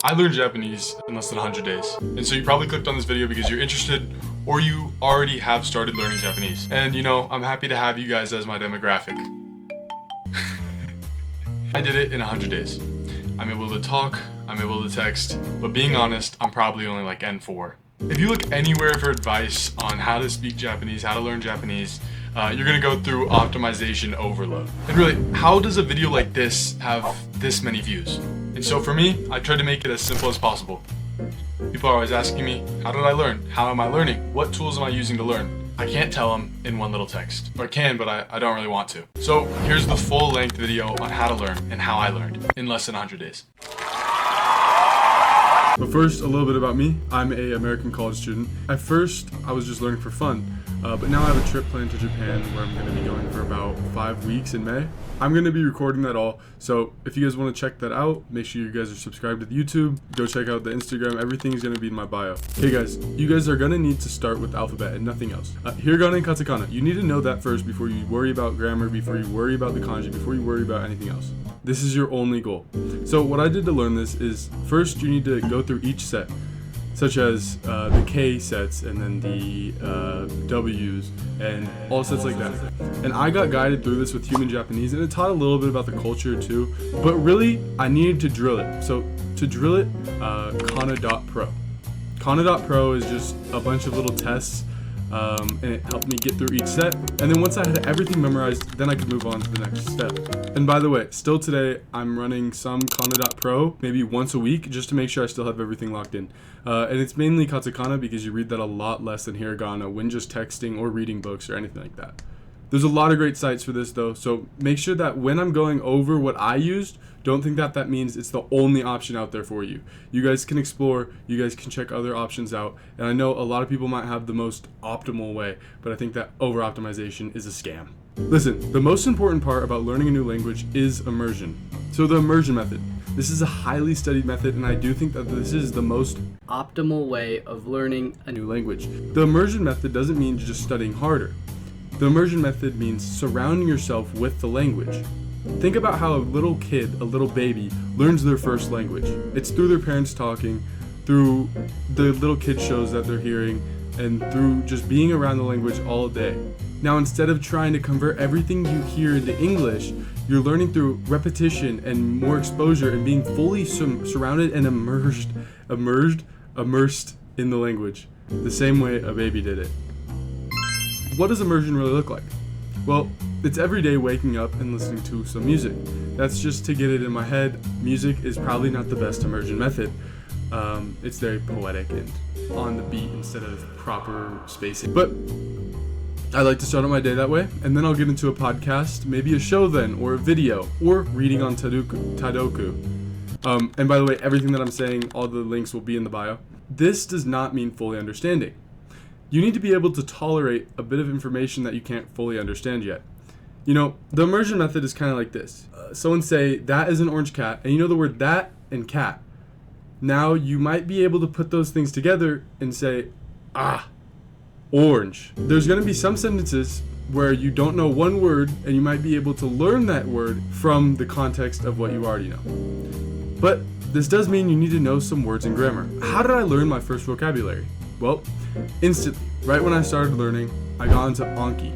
I learned Japanese in less than 100 days. And so you probably clicked on this video because you're interested or you already have started learning Japanese. And you know, I'm happy to have you guys as my demographic. I did it in 100 days. I'm able to talk, I'm able to text, but being honest, I'm probably only like N4. If you look anywhere for advice on how to speak Japanese, how to learn Japanese, you're gonna go through optimization overload. And really, how does a video like this have this many views? And so for me, I tried to make it as simple as possible. People are always asking me, how did I learn? How am I learning? What tools am I using to learn? I can't tell them in one little text. Or I can, but I don't really want to. So here's the full length video on how to learn and how I learned in less than 100 days. But first, a little bit about me. I'm an American college student. At first, I was just learning for fun, but now I have a trip planned to Japan where I'm going to be going for about 5 weeks in May. I'm going to be recording that all, so if you guys want to check that out, make sure you guys are subscribed to the YouTube, go check out the Instagram, everything is going to be in my bio. Hey guys, you guys are going to need to start with alphabet and nothing else. Hiragana and katakana, you need to know that first before you worry about grammar, before you worry about the kanji, before you worry about anything else. This is your only goal. So what I did to learn this is, first you need to go through each set, such as the K sets and then the W's and all sets like that. And I got guided through this with Human Japanese, and it taught a little bit about the culture too, but really I needed to drill it. So to drill it, Kana.pro. Kana.pro is just a bunch of little tests, and it helped me get through each set. And then once I had everything memorized, then I could move on to the next step. And by the way, still today, I'm running some Kana.pro maybe once a week just to make sure I still have everything locked in. And it's mainly katakana because you read that a lot less than hiragana when just texting or reading books or anything like that. There's a lot of great sites for this though, so make sure that when I'm going over what I used, don't think that that means it's the only option out there for you. You guys can explore, you guys can check other options out, and I know a lot of people might have the most optimal way, but I think that over-optimization is a scam. Listen, the most important part about learning a new language is immersion. So the immersion method. This is a highly studied method, and I do think that this is the most optimal way of learning a new language. The immersion method doesn't mean just studying harder. The immersion method means surrounding yourself with the language. Think about how a little kid, a little baby, learns their first language. It's through their parents talking, through the little kid shows that they're hearing, and through just being around the language all day. Now, instead of trying to convert everything you hear into English, you're learning through repetition and more exposure and being fully surrounded and immersed in the language, the same way a baby did it. What does immersion really look like? Well, it's every day waking up and listening to some music. That's just to get it in my head. Music is probably not the best immersion method. It's very poetic and on the beat instead of proper spacing. But I like to start out my day that way, and then I'll get into a podcast, maybe a show then, or a video, or reading on Tadoku. And by the way, everything that I'm saying, all the links will be in the bio. This does not mean fully understanding. You need to be able to tolerate a bit of information that you can't fully understand yet. You know, the immersion method is kind of like this. Someone say, that is an orange cat, and you know the word that and cat. Now you might be able to put those things together and say, orange. There's going to be some sentences where you don't know one word, and you might be able to learn that word from the context of what you already know. But this does mean you need to know some words and grammar. How did I learn my first vocabulary? Well, instantly, right when I started learning, I got into Anki.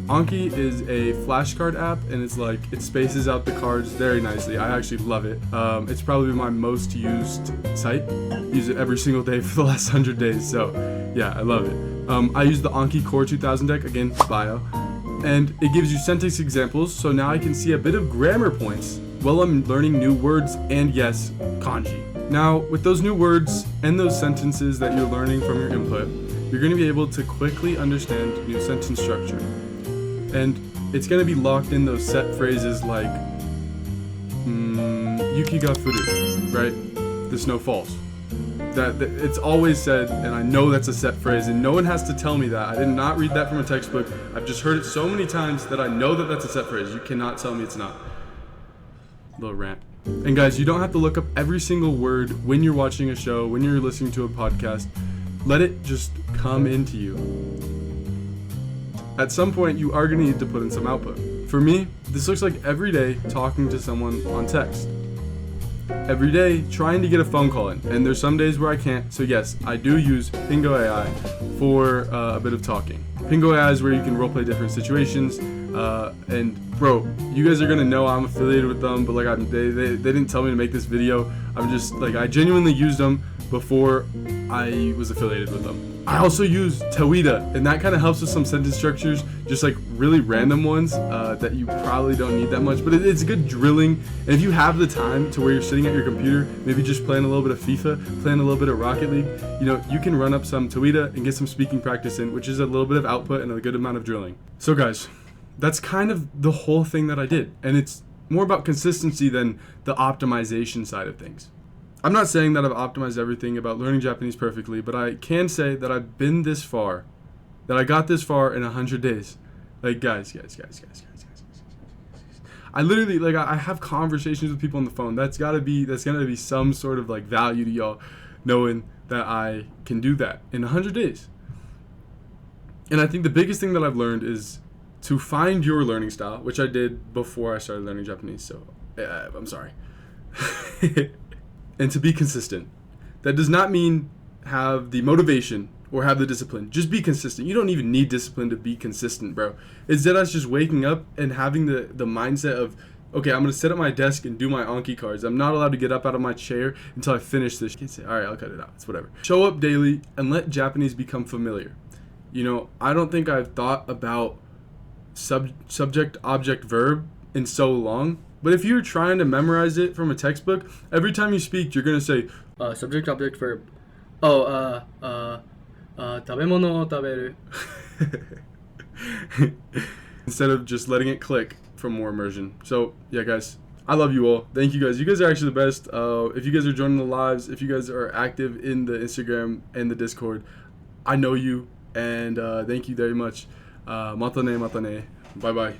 Anki is a flashcard app, and it's like, it spaces out the cards very nicely. I actually love it. It's probably my most used site. Use it every single day for the last 100 days, so yeah, I love it. I use the Anki Core 2000 deck, again, bio, and it gives you sentence examples, so now I can see a bit of grammar points while I'm learning new words and, yes, kanji. Now, with those new words and those sentences that you're learning from your input, you're going to be able to quickly understand new sentence structure. And it's going to be locked in those set phrases like, Yuki ga furu, right? The snow falls. That it's always said, and I know that's a set phrase, and no one has to tell me that. I did not read that from a textbook. I've just heard it so many times that I know that that's a set phrase. You cannot tell me it's not. Little rant. And guys, you don't have to look up every single word when you're watching a show, when you're listening to a podcast. Let it just come into you. At some point, you are going to need to put in some output. For me, this looks like every day talking to someone on text. every day trying to get a phone call in, and there's some days where I can't. So yes, I do use PingoAI for a bit of talking. PingoAI is where you can roleplay different situations, and bro, you guys are gonna know I'm affiliated with them, but like they didn't tell me to make this video. I'm just like, I genuinely used them before I was affiliated with them. I also use Teuida, and that kind of helps with some sentence structures, just like really random ones that you probably don't need that much, but it's good drilling. And if you have the time to where you're sitting at your computer, maybe just playing a little bit of FIFA, playing a little bit of Rocket League, you know, you can run up some Teuida and get some speaking practice in, which is a little bit of output and a good amount of drilling. So guys, that's kind of the whole thing that I did, and it's more about consistency than the optimization side of things. I'm not saying that I've optimized everything about learning Japanese perfectly, but I can say that I've been this far, that I got this far in 100 days. Like, guys. I literally, like, I have conversations with people on the phone. That's gonna be some sort of like value to y'all, knowing that I can do that in 100 days. And I think the biggest thing that I've learned is to find your learning style, which I did before I started learning Japanese. So I'm sorry. And to be consistent. That does not mean have the motivation or have the discipline. Just be consistent. You don't even need discipline to be consistent, bro. Instead of just waking up and having the mindset of, okay, I'm going to sit at my desk and do my Anki cards. I'm not allowed to get up out of my chair until I finish this. You can say, all right, I'll cut it out. It's whatever. Show up daily and let Japanese become familiar. You know, I don't think I've thought about subject, object, verb in so long. But if you're trying to memorize it from a textbook, every time you speak, you're going to say, subject, object, verb. Oh, 食べ物を食べる. Instead of just letting it click for more immersion. So, yeah, guys, I love you all. Thank you guys. You guys are actually the best. If you guys are joining the lives, if you guys are active in the Instagram and the Discord, I know you. And thank you very much. Matane. Bye-bye.